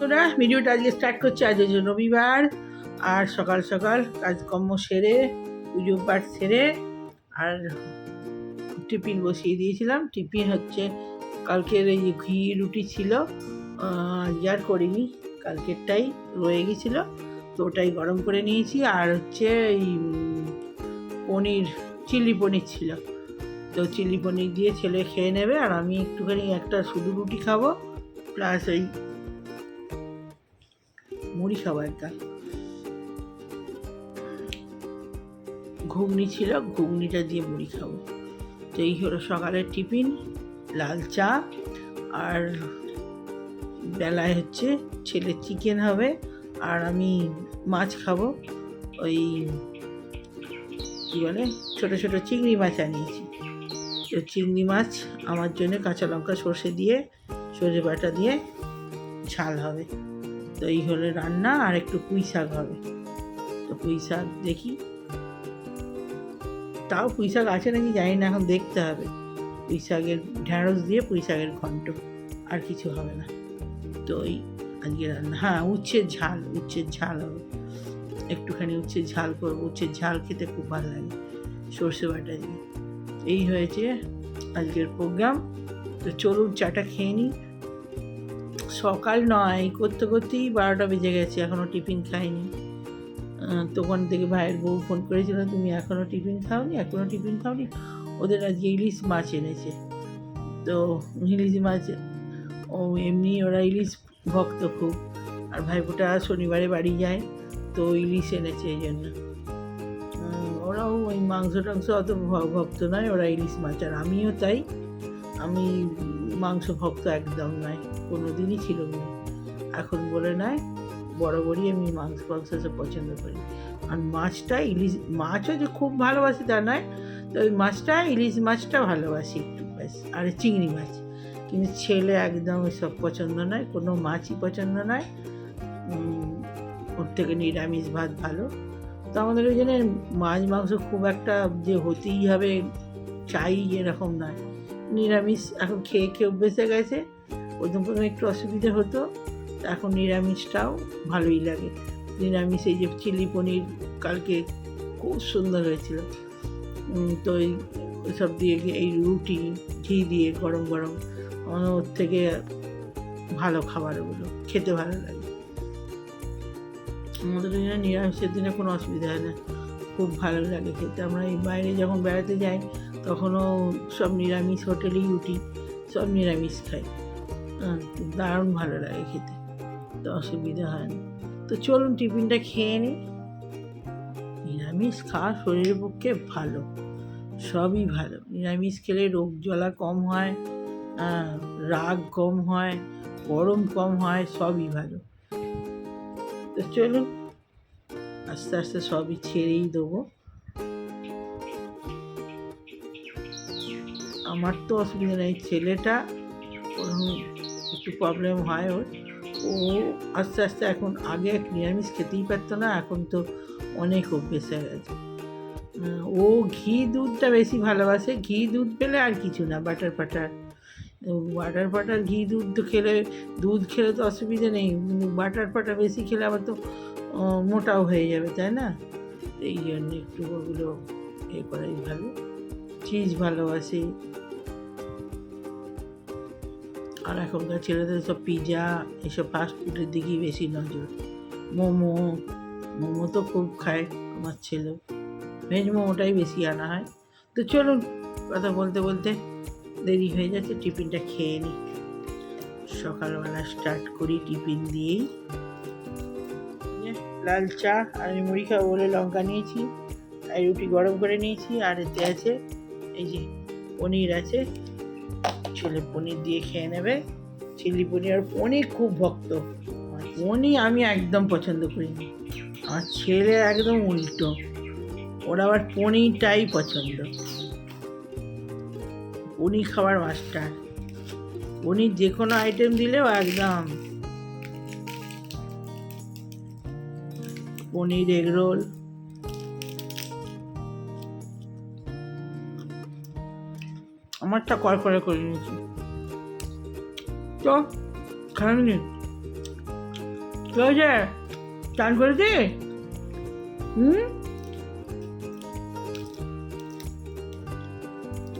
ওরা ভিডিওটা আজকে স্টার্ট করছে। আজ হচ্ছে রবিবার, আর সকাল সকাল কাজকর্ম সেরে পুজো পাঠ সেরে আর টিফিন বসিয়ে দিয়েছিলাম। টিফিন হচ্ছে কালকের এই যে ঘি রুটি ছিল, আজকে আর করিনি, কালকেরটাই রয়ে গেছিলো, তো ওটাই গরম করে নিয়েছি। আর হচ্ছে এই পনির, চিলি পনির ছিল, তো চিলি পনির দিয়ে ছেলে খেয়ে নেবে, আর আমি একটুখানি একটা শুধু রুটি খাবো, প্লাস ওই মুড়ি খাবো, একটা ঘুগনি ছিল, ঘুগনিটা দিয়ে মুড়ি খাবো। তো এই হলো সকালের টিফিন, লাল চা। আর বেলায় হচ্ছে ছেলে চিকেন হবে, আর আমি মাছ খাবো, ওই কী বলে ছোটো ছোটো চিংড়ি মাছ আনিয়েছি। তো চিংড়ি মাছ আমার জন্য কাঁচা লঙ্কা সর্ষে দিয়ে, সর্ষে বাটা দিয়ে ঝাল হবে। তো এই হলো রান্না। আর একটু পুঁই শাক হবে, তো পুঁই শাক দেখি, তাও পুঁই শাক আছে নাকি জানি না, এখন দেখতে হবে। পুঁই শাকের ঢ্যাঁড়স দিয়ে পুঁই শাকের ঘন্ট, আর কিছু হবে না। তো ওই আজকে রান্না। হ্যাঁ, উচ্ছের ঝাল হবে, একটুখানি উচ্ছের ঝাল করবো। উচ্ছের ঝাল খেতে খুব ভালো লাগে সর্ষে বাটা দিয়ে। এই হয়েছে আজকের প্রোগ্রাম। তো চলুন চাটা খেয়ে নিই। সকাল নয় করতে করতেই 12টা বেজে গেছে, এখনও টিফিন খাইনি। তখন থেকে ভাইয়ের বউ ফোন করেছিল, তুমি এখনও টিফিন খাওনি। ওদের আজকে ইলিশ মাছ এনেছে, তো ইলিশ মাছ, ও এমনি ওরা ইলিশ ভক্ত খুব, আর ভাইফোঁটা শনিবারে বাড়ি যায়, তো ইলিশ এনেছে এই জন্য। ওরাও ওই মাংস টাংস অত ভক্ত নয়, ওরা ইলিশ মাছ, আর আমিও তাই। আমি মাংস ভক্ত একদম নয়, কোনো দিনই ছিল না, এখন বলে নয়, বরাবরই আমি মাংস সব পছন্দ করি। আর মাছটা, ইলিশ মাছও যে খুব ভালোবাসি তা নয়, তো ওই মাছটা, ইলিশ মাছটা ভালোবাসি একটু ব্যাস, আর চিংড়ি মাছ। কিন্তু ছেলে একদম সব পছন্দ নয়, কোনো মাছই পছন্দ নয়, ওর থেকে নিরামিষ ভাত ভালো। তো আমাদের ওই জন্য মাছ মাংস খুব একটা যে হতেই হবে চাই এরকম নয়, নিরামিষ এখন খেয়ে খেয়ে অভ্যেসে গেছে। প্রথম একটু অসুবিধে হতো, এখন নিরামিষটাও ভালোই লাগে। নিরামিষ এই যে চিলি পনির কালকে খুব সুন্দর হয়েছিল, তো এই সব দিয়ে এই রুটি ঘি দিয়ে গরম গরম, ওর থেকে ভালো খাবার, ওগুলো খেতে ভালো লাগে। আমাদের এখানে নিরামিষের দিনে কোনো অসুবিধা হয় না, খুব ভালো লাগে খেতে। আমরা এই বাইরে যখন বেড়াতে যাই তখনও সব নিরামিষ হোটেলেই উঠি, সব নিরামিষ খাই, দারুণ ভালো লাগে খেতে, তো অসুবিধা হয় না। তো চলুন টিফিনটা খেয়ে নিই। নিরামিষ খাওয়া শরীরের পক্ষে ভালো, সবই ভালো। নিরামিষ খেলে রোগ জ্বালা কম হয়, রাগ কম হয়, গরম কম হয়, সবই ভালো। তো চলুন আস্তে আস্তে সবই ছেড়েই দেবো। আমার তো অসুবিধা নেই, ছেলেটা একটু প্রবলেম হয় ওর, ও আস্তে আস্তে এখন, আগে নিরামিষ খেতেই পারতো না, এখন তো অনেক অভ্যেস হয়ে গেছে। ও ঘি দুধটা বেশি ভালোবাসে, ঘি দুধ পেলে আর কিছু না, বাটার ফাটার ঘি দুধ তো খেলে, দুধ খেলে তো অসুবিধা নেই, কিন্তু বাটার ফাটার বেশি খেলে আবার তো মোটাও হয়ে যাবে, তাই না? এই জন্য একটু ওগুলো এ করাই ভালো। চিজ ভালোবাসে, আর এখনকার ছেলেদের সব পিৎজা, এসব ফাস্টফুডের দিকেই বেশি নজর। মোমো তো খুব খায় আমার ছেলে, ভেজ মোমোটাই বেশি আনা হয়। তো চলুন, কথা বলতে বলতে দেরি হয়ে যাচ্ছে, টিফিনটা খেয়ে নিই। সকালবেলা স্টার্ট করি টিফিন দিয়েই, লাল চা, আমি মুড়ি খাবো বলে লঙ্কা নিয়েছি, আর রুটি গরম করে নিয়েছি, আর এতে আছে এই যে পনির আছে, ছেলে পনির দিয়ে খেয়ে নেবে, চিলি পনির। আর পনির খুব ভক্ত, পনির আমি একদম পছন্দ করি না, আমার ছেলে একদম উল্টো, ওরা আবার পনিরটাই পছন্দ, পনির খাবার মাস্টার। পনির যে কোনো আইটেম দিলেও একদম, পনির এগ রোল, আমারটা করে নিয়েছি। তো খারাপ নেই, কি হয়েছে? চান করেছি?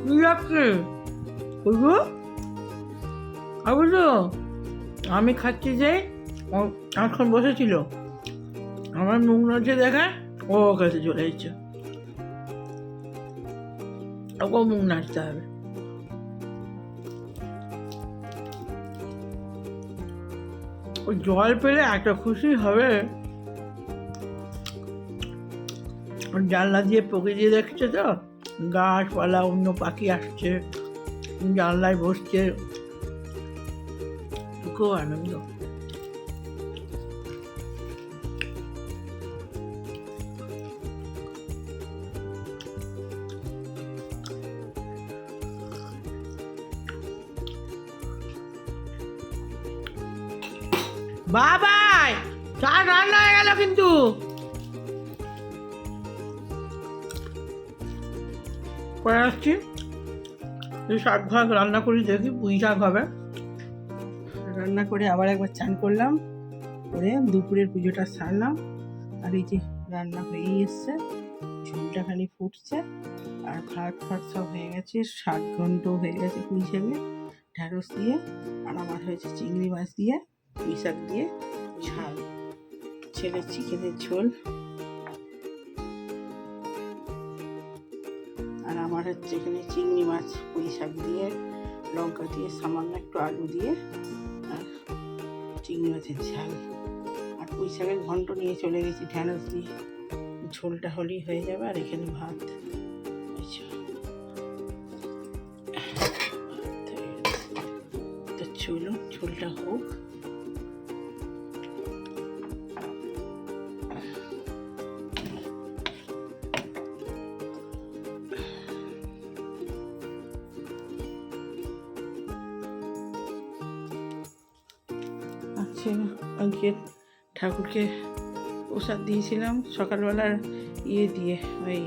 কি লাগছে? বুঝবো বুঝলো, আমি খাচ্ছি যে এখন বসেছিল, আমার মুখ নড়ছে দেখা, ও কাছে চলে এসছে, ওকে মুখ নাড়তে হবে। ও জল পেলে এত খুশি হবে। জানলা দিয়ে প্রকৃতি দেখছে তো, গাছপালা, অন্য পাখি আসছে, জানলায় বসছে, খুব আনন্দ। বাবাই চা রান্না হয়ে গেল কিন্তু। পরে আসছি, শাক ভাগ রান্না করি, দেখি পুঁই শাক হবে। রান্না করে আবার একবার চান করলাম, করে দুপুরের পুজোটা সারলাম। আর এই যে রান্না হয়েই এসছে, ঝোলটা খালি ফুটছে, আর ভাত ফাত সব হয়ে গেছে, শাক ঘন্ট হয়ে গেছে পুঁই শাকে, ঢ্যাঁড়স দিয়ে, আর আমার হয়েছে চিংড়ি মাছ দিয়ে পুঁই শাক দিয়ে ঝাল, ছেলের চিকেনের ঝোল, আর আমার হচ্ছে এখানে চিংড়ি মাছ পুঁই শাক দিয়ে লঙ্কা দিয়ে সামান্য একটু আলু দিয়ে আর চিংড়ি মাছের ঝাল, আর পুঁই শাকের ঘন্ট নিয়ে চলে গেছি ঢ্যাঁড়স দিয়ে, ঝোলটা হলেই হয়ে যাবে। আর এখানে ভাত, তো চলুন ঝোলটা হোক। আচ্ছা, আজকে ঠাকুরকে প্রসাদ দিয়েছিলাম সকালবেলার দিয়ে, ওই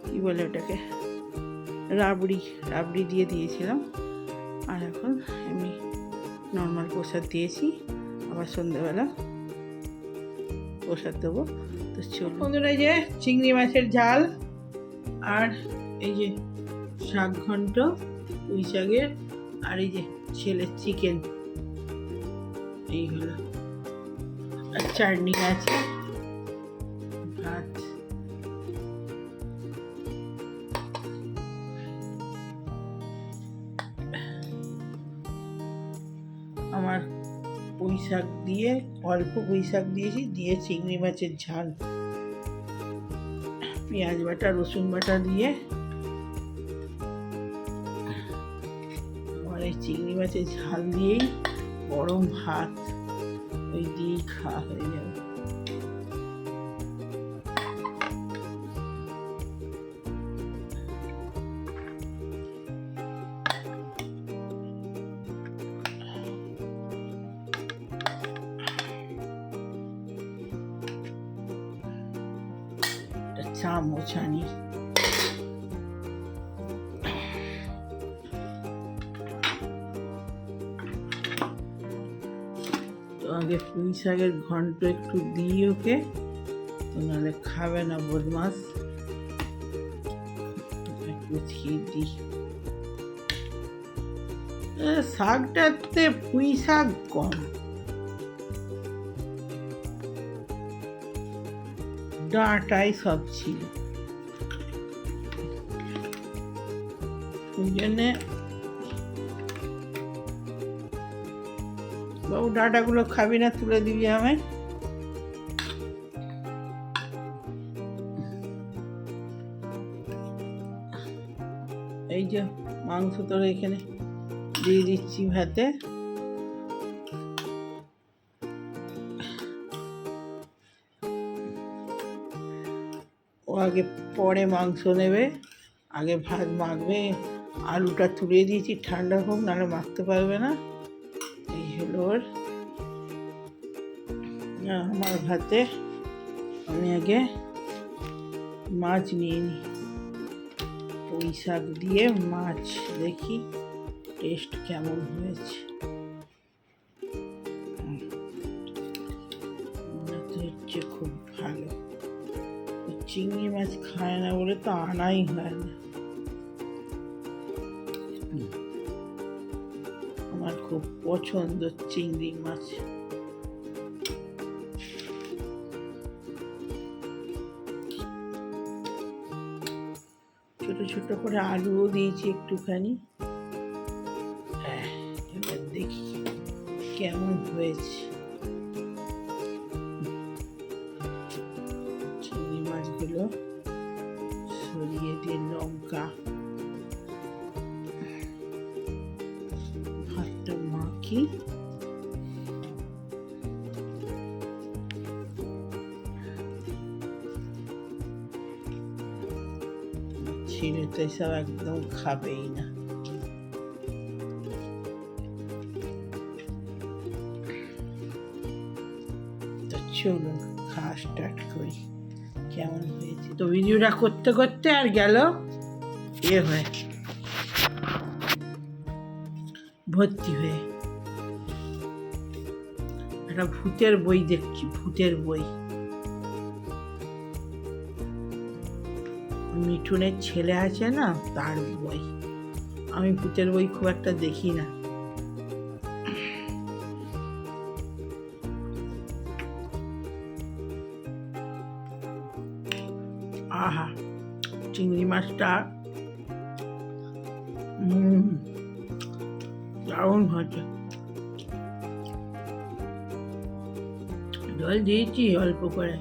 কী বলে ওটাকে, রাবড়ি দিয়ে দিয়েছিলাম। আর এখন এমনি নর্মাল প্রসাদ দিয়েছি, আবার সন্ধ্যেবেলা প্রসাদ দেবো। তো চলুন বন্ধুরা, এই যে চিংড়ি মাছের ঝাল, আর এই যে শাক ঘন্ট পুঁই শাকের, আর এই যে ছেলের চিকেন, এই হলো, আর চাটনি আছে, ভাত। আমার পুঁই শাক দিয়ে, অল্প পুঁই শাক দিয়েছি, দিয়ে চিংড়ি মাছের ঝাল, পেঁয়াজ বাটা রসুন বাটা দিয়ে, আমার এই চিংড়ি মাছের ঝাল দিয়েই গরম ভাত ওই দিয়েই খাওয়া হয়ে যাবে। চামচ আনি, তো আগে পুঁই শাকের ঘন্ট একটু দিই ওকে, তো নাহলে খাবে না বদমাস, একটু দিই। শাকটাতে পুঁই শাক কম, ডাঁটাই সব ছিল, ওই জন্যে বাবু ডাঁটাগুলো খাবি না, তুলে দিবি আমায়। এই যে মাংস তোর এখানে দিয়ে দিচ্ছি ভাতে, ও আগে পরে মাংস নেবে, আগে ভাত মাখবে। আলুটা তুলে দিয়েছি ঠান্ডা হোক, নাহলে মাখতে পারবে না। এই হলো ওর। আমার ভাতে আমি আগে মাছ নিয়ে নিই, পুঁই শাক দিয়ে মাছ, দেখি টেস্ট কেমন হয়েছে। হচ্ছে খুব ভালো। চিংড়ি মাছ খায় না বলে তো আনাই হয় না। আমার খুব পছন্দ চিংড়ি মাছ। ছোট ছোট করে আলুও দিয়েছি একটুখানি। এবার দেখি কেমন হয়েছে। চিংড়ি মাছগুলো সরিয়ে দিয়ে লঙ্কা ভাতটা মাখি। ছেলে তো এসব একদম খাবেই না। তো চলুন খাওয়া স্টার্ট করি। কেমন হয়েছে? তো ভিডিওটা করতে করতে আর গেল হয়ে ভর্তি হয়ে। একটা ভূতের বই দেখছি, ভূতের বই। মিঠুনের ছেলে আছে না, তার বই। আমি ভূতের বই খুব একটা দেখি না। আহা, চিংড়ি মাছটা দারুণ হয়েছে। জল দিয়েছি অল্প করে,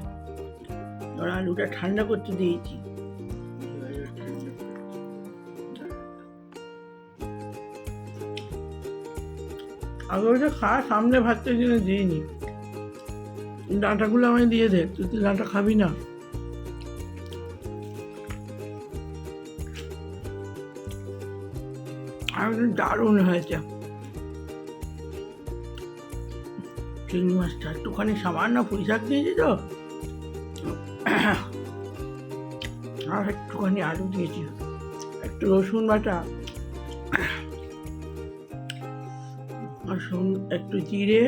আর আলুটা ঠান্ডা করতে দিয়েছি। আগে ওইটা খাওয়া সামনে ভাতটা কিনে দিইনি। ডাঁটাগুলো আমায় দিয়ে দে, তুই ডাঁটা খাবি না। দারুণ হয়েছে চিংড়ি মাছটা। একটুখানি সামান্য পুঁই শাক দিয়েছি তো, আর একটুখানি আলু দিয়েছি, একটু রসুন বাটা, রসুন, একটু জিরে,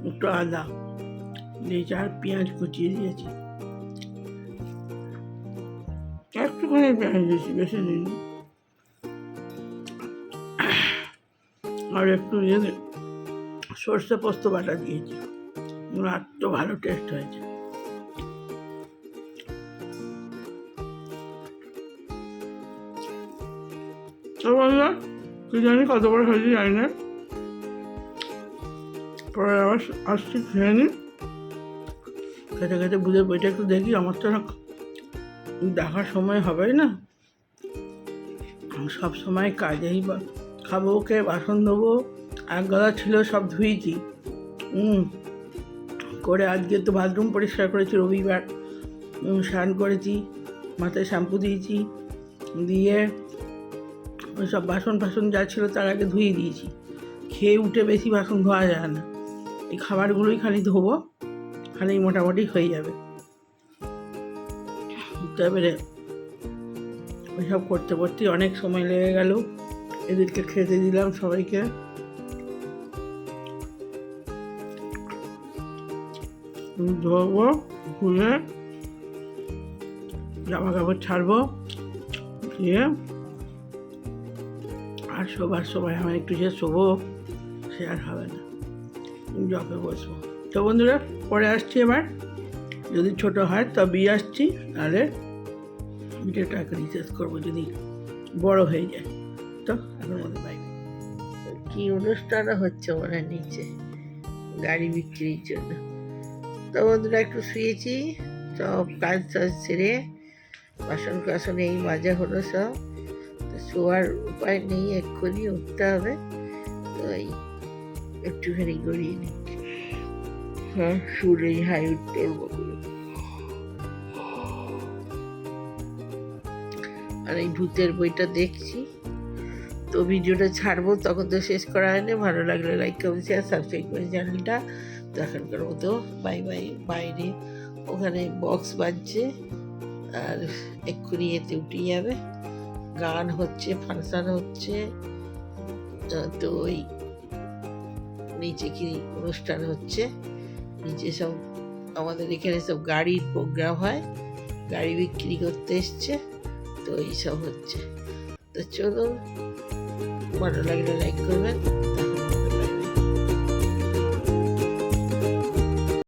একটু আদা দিয়েছি, আর পেঁয়াজ কুচিয়ে দিয়েছি। একটুখানি পেঁয়াজ দিয়েছি, বেশি দিইনি। আর একটু সর্ষে পোস্ত বাটা দিয়েছি। এত ভালো টেস্ট হয়েছে। তুই জানি কত বড় হয়েছে জানি না। পরে আবার আসছি, খেয়ে নি। খেতে খেতে বুঝে বইটা একটু দেখি। আমার তো দেখার সময় হবে না, সব সময় কাজেই খাবো, ওকে বাসন ধোবো। এক গলা ছিল, সব ধুয়েছি করে। আজকে তো বাথরুম পরিষ্কার করেছি, রবিবার স্নান করেছি, মাথায় শ্যাম্পু দিয়েছি, দিয়ে ওই সব বাসন ফাসন যা ছিল তার আগে ধুয়ে দিয়েছি। খেয়ে উঠে বেশি বাসন ধোয়া যায় না, এই খাবারগুলোই খালি ধোবো, খালি মোটামুটি হয়ে যাবে। তারপরে ওইসব করতে করতে অনেক সময় লেগে গেল। এদেরকে খেতে দিলাম সবাইকে। ধোবো, ধুয়ে জামা কাপড় ছাড়বো, দিয়ে আর শোবার সময় আমার একটু যে শোবো, সে আর হবে না, জবে বসবো। তো বন্ধুরা, পরে আসছি এবার, যদি ছোট হয় তবেই আসছি, নাহলে ভিডিওটা রিচার্জ করবো যদি বড় হয়ে যায়। তো এখন মনে পাই কি অনুষ্ঠান হচ্ছে মনে নিচে গাড়ি বিক্রির জন্য। তো বন্ধুরা, একটু শুয়েছি, সব কাজ টাজ সেরে বাসন কাসন এই মাজা হলো সব। তো শোয়ার উপায় নেই, এক্ষুনি উঠতে হবে। তো এই একটুখানি গড়িয়ে নিই। হ্যাঁ, শুনেই হাই উঠতে আর এই ভূতের বইটা দেখছি। তো ভিডিওটা ছাড়বো, তখন তো শেষ করা হয়নি। ভালো লাগলে লাইক, কমেন্ট, শেয়ার, সাবস্ক্রাইব করে চ্যানেলটা। তো এখনকার মতো বাই বাই। বাইরে ওখানে বক্স বাজছে, আর এক্ষুনি এতে উঠে যাবে, গান হচ্ছে, ফাংশন হচ্ছে। তো ওই নিচে কি অনুষ্ঠান হচ্ছে, নিচে সব আমাদের এখানে সব গাড়ির প্রোগ্রাম হয়, গাড়ি বিক্রি করতে এসছে, তো এইসব হচ্ছে। তো চলো, ভালো লাগলে লাইক করবেন।